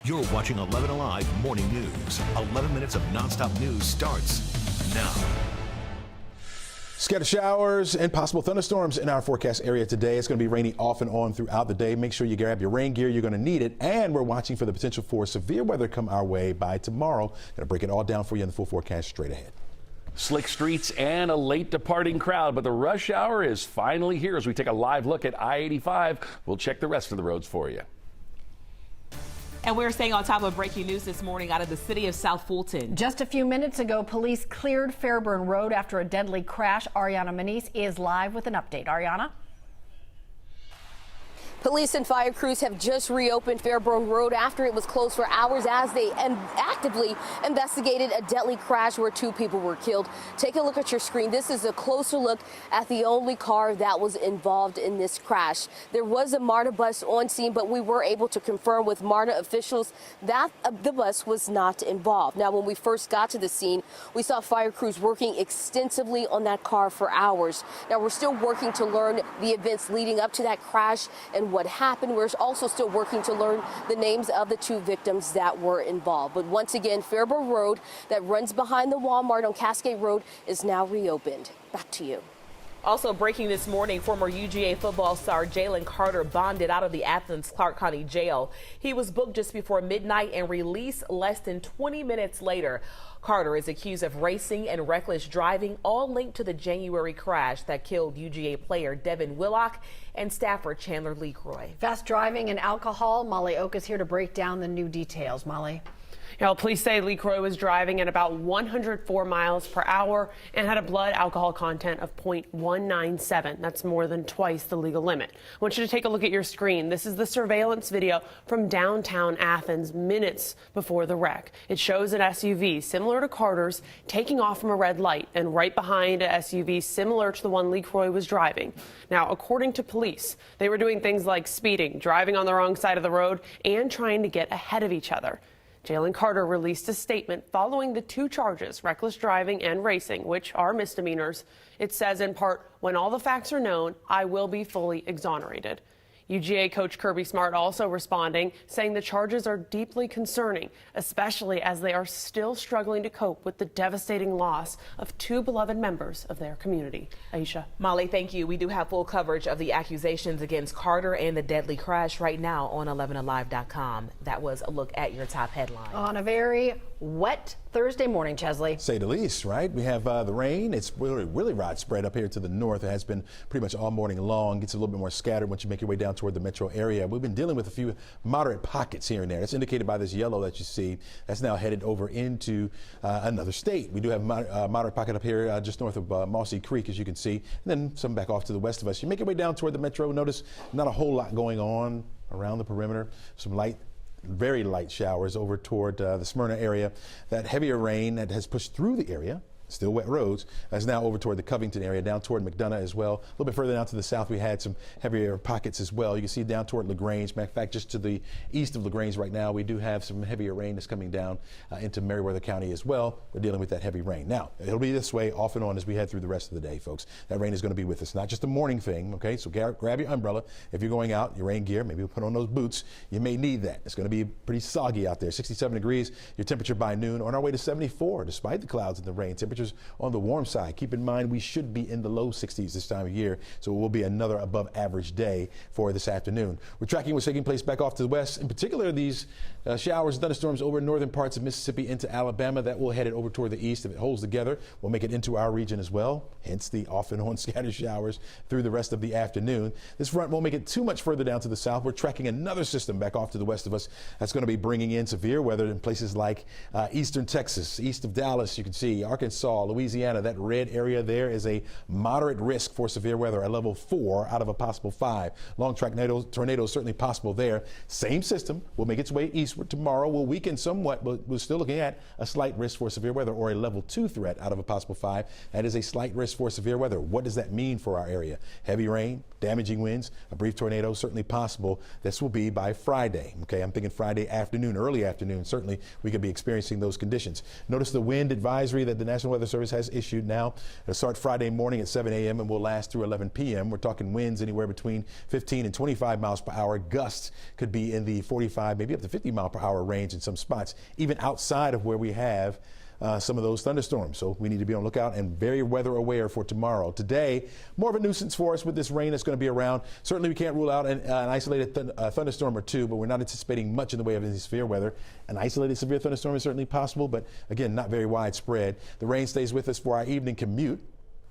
You're watching 11 Alive Morning News. 11 minutes of nonstop news starts now. Scattered showers and possible thunderstorms in our forecast area today. It's going to be rainy off and on throughout the day. Make sure you grab your rain gear. You're going to need it. And we're watching for the potential for severe weather come our way by tomorrow. Going to break it all down for you in the full forecast straight ahead. Slick streets and a late departing crowd, but the rush hour is finally here as we take a live look at I-85. We'll check the rest of the roads for you. And we're staying on top of breaking news this morning out of the city of South Fulton. Just a few minutes ago, police cleared Fairburn Road after a deadly crash. Ariana Manise is live with an update. Ariana? Police and fire crews have just reopened Fairburn Road after it was closed for hours as they actively investigated a deadly crash where 2 people were killed. Take a look at your screen. This is a closer look at the only car that was involved in this crash. There was a MARTA bus on scene, but we were able to confirm with MARTA officials that the bus was not involved. Now, when we first got to the scene, we saw fire crews working extensively on that car for hours. Now, we're still working to learn the events leading up to that crash and what happened. We're also still working to learn the names of the 2 victims that were involved. But once again, Fairburn Road that runs behind the Walmart on Cascade Road is now reopened. Back to you. Also breaking this morning, former UGA football star Jalen Carter bonded out of the Athens Clark County Jail. He was booked just before midnight and released less than 20 minutes later. Carter is accused of racing and reckless driving, all linked to the January crash that killed UGA player Devin Willock and staffer Chandler LeCroy. Fast driving and alcohol. Molly Oak is here to break down the new details. Molly. Now, police say LeCroy was driving at about 104 miles per hour and had a blood alcohol content of 0.197. That's more than twice the legal limit. I want you to take a look at your screen. This is the surveillance video from downtown Athens minutes before the wreck. It shows an SUV similar to Carter's taking off from a red light and right behind an SUV similar to the one LeCroy was driving. Now, according to police, they were doing things like speeding, driving on the wrong side of the road, and trying to get ahead of each other. Jalen Carter released a statement following the 2 charges, reckless driving and racing, which are misdemeanors. It says in part, when all the facts are known, I will be fully exonerated. UGA coach Kirby Smart also responding, saying the charges are deeply concerning, especially as they are still struggling to cope with the devastating loss of 2 beloved members of their community. Aisha. Molly, thank you. We do have full coverage of the accusations against Carter and the deadly crash right now on 11alive.com. That was a look at your top headline. On a very wet Thursday morning, Chesley. Say the least, right? We have the rain. It's really widespread up here to the north. It has been pretty much all morning long. Gets a little bit more scattered once you make your way down toward the metro area. We've been dealing with a few moderate pockets here and there. That's indicated by this yellow that you see. That's now headed over into another state. We do have a moderate pocket up here just north of Mossy Creek, as you can see, and then some back off to the west of us. You make your way down toward the metro. Notice not a whole lot going on around the perimeter. Some very light showers over toward the Smyrna area. That heavier rain that has pushed through the area, still wet roads, is now over toward the Covington area, down toward McDonough as well. A little bit further down to the south, we had some heavier pockets as well. You can see down toward LaGrange. Matter of fact, just to the east of LaGrange right now, we do have some heavier rain that's coming down into Meriwether County as well. We're dealing with that heavy rain. Now, it'll be this way off and on as we head through the rest of the day, folks. That rain is going to be with us. Not just a morning thing, okay? So grab your umbrella. If you're going out, your rain gear, maybe we'll put on those boots. You may need that. It's going to be pretty soggy out there. 67 degrees, your temperature by noon. On our way to 74, despite the clouds and the rain. Temperatures on the warm side. Keep in mind we should be in the low 60s this time of year, so it will be another above average day for this afternoon. We're tracking what's taking place back off to the west. In particular, these showers and thunderstorms over northern parts of Mississippi into Alabama. That will head it over toward the east. If it holds together, we'll make it into our region as well, hence the off and on scattered showers through the rest of the afternoon. This front won't make it too much further down to the south. We're tracking another system back off to the west of us that's going to be bringing in severe weather in places like eastern Texas, east of Dallas. You can see Arkansas, Louisiana. That red area there is a moderate risk for severe weather, a level 4 out of a possible 5. Long track tornadoes certainly possible there. Same system will make its way eastward tomorrow. Will weaken somewhat, but we're still looking at a slight risk for severe weather, or a level 2 threat out of a possible 5. That is a slight risk for severe weather. What does that mean for our area? Heavy rain, damaging winds, a brief tornado certainly possible. This will be by Friday. Okay, I'm thinking Friday afternoon, early afternoon. Certainly we could be experiencing those conditions. Notice the wind advisory that the National Weather Weather Service has issued now. It'll start Friday morning at 7 a.m. and will last through 11 p.m. We're talking winds anywhere between 15 and 25 miles per hour. Gusts could be in the 45, maybe up to 50 mile per hour range in some spots, even outside of where we have some of those thunderstorms. So we need to be on the lookout and very weather aware for tomorrow. Today, more of a nuisance for us with this rain that's going to be around. Certainly we can't rule out an isolated thunderstorm or two, but we're not anticipating much in the way of any severe weather. An isolated severe thunderstorm is certainly possible, but again, not very widespread. The rain stays with us for our evening commute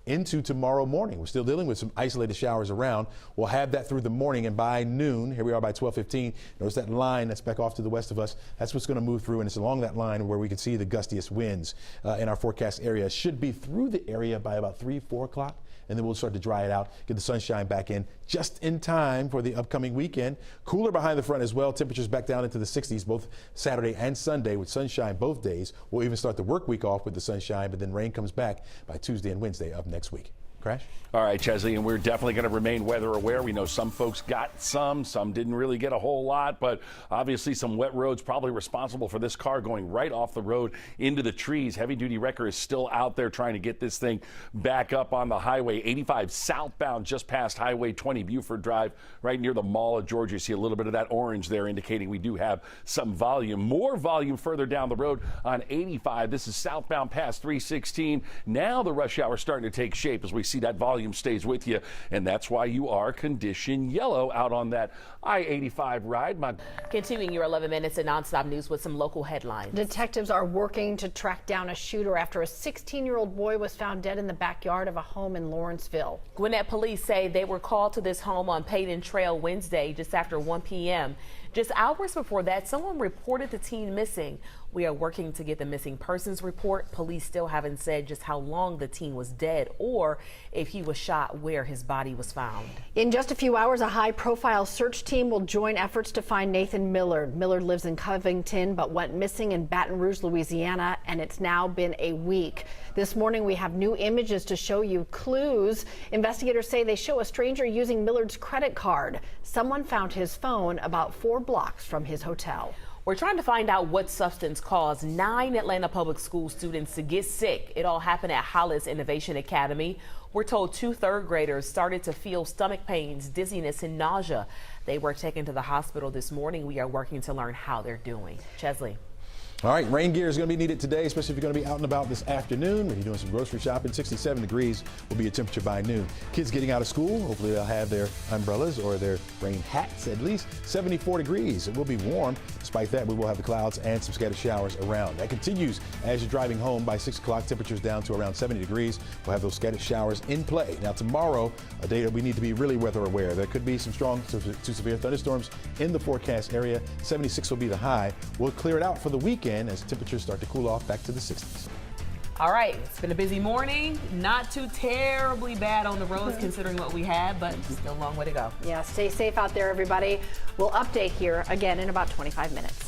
into tomorrow morning. We're still dealing with some isolated showers around. We'll have that through the morning, and by noon, here we are by 12:15. Notice that line that's back off to the west of us. That's what's going to move through, and it's along that line where we can see the gustiest winds in our forecast area. Should be through the area by about 3, 4 o'clock. And then we'll start to dry it out, get the sunshine back in just in time for the upcoming weekend. Cooler behind the front as well. Temperatures back down into the 60s both Saturday and Sunday with sunshine both days. We'll even start the work week off with the sunshine, but then rain comes back by Tuesday and Wednesday of next week. Crash? All right, Chesley, and we're definitely going to remain weather aware. We know some folks got some didn't really get a whole lot, but obviously some wet roads probably responsible for this car going right off the road into the trees. Heavy duty wrecker is still out there trying to get this thing back up on the highway. 85 southbound just past Highway 20 Buford Drive, right near the Mall of Georgia. You see a little bit of that orange there indicating we do have some volume. More volume further down the road on 85. This is southbound past 316. Now the rush hour is starting to take shape as we see that volume stays with you, and that's why you are condition yellow out on that I-85 ride. Continuing your 11 minutes of nonstop news with some local headlines. Detectives are working to track down a shooter after a 16-year-old boy was found dead in the backyard of a home in Lawrenceville. Gwinnett police say they were called to this home on Payton Trail Wednesday just after 1 p.m. Just hours before that, someone reported the teen missing. We are working to get the missing persons report. Police still haven't said just how long the teen was dead or if he was shot where his body was found. In just a few hours, a high-profile search team will join efforts to find Nathan Millard. Millard lives in Covington but went missing in Baton Rouge, Louisiana, and it's now been a week. This morning, we have new images to show you clues. Investigators say they show a stranger using Millard's credit card. Someone found his phone about 4 blocks from his hotel. We're trying to find out what substance caused 9 Atlanta public school students to get sick. It all happened at Hollis Innovation Academy. We're told 2 third graders started to feel stomach pains, dizziness, and nausea. They were taken to the hospital this morning. We are working to learn how they're doing. Chesley. All right, rain gear is going to be needed today, especially if you're going to be out and about this afternoon. When you're doing some grocery shopping, 67 degrees will be your temperature by noon. Kids getting out of school, hopefully they'll have their umbrellas or their rain hats at least. 74 degrees. It will be warm. Despite that, we will have the clouds and some scattered showers around. That continues as you're driving home by 6 o'clock. Temperatures down to around 70 degrees. We'll have those scattered showers in play. Now tomorrow, a day that we need to be really weather aware. There could be some strong to severe thunderstorms in the forecast area. 76 will be the high. We'll clear it out for the weekend as temperatures start to cool off back to the 60s. All right, it's been a busy morning. Not too terribly bad on the roads considering what we had, but still a long way to go. Yeah, stay safe out there, everybody. We'll update here again in about 25 minutes.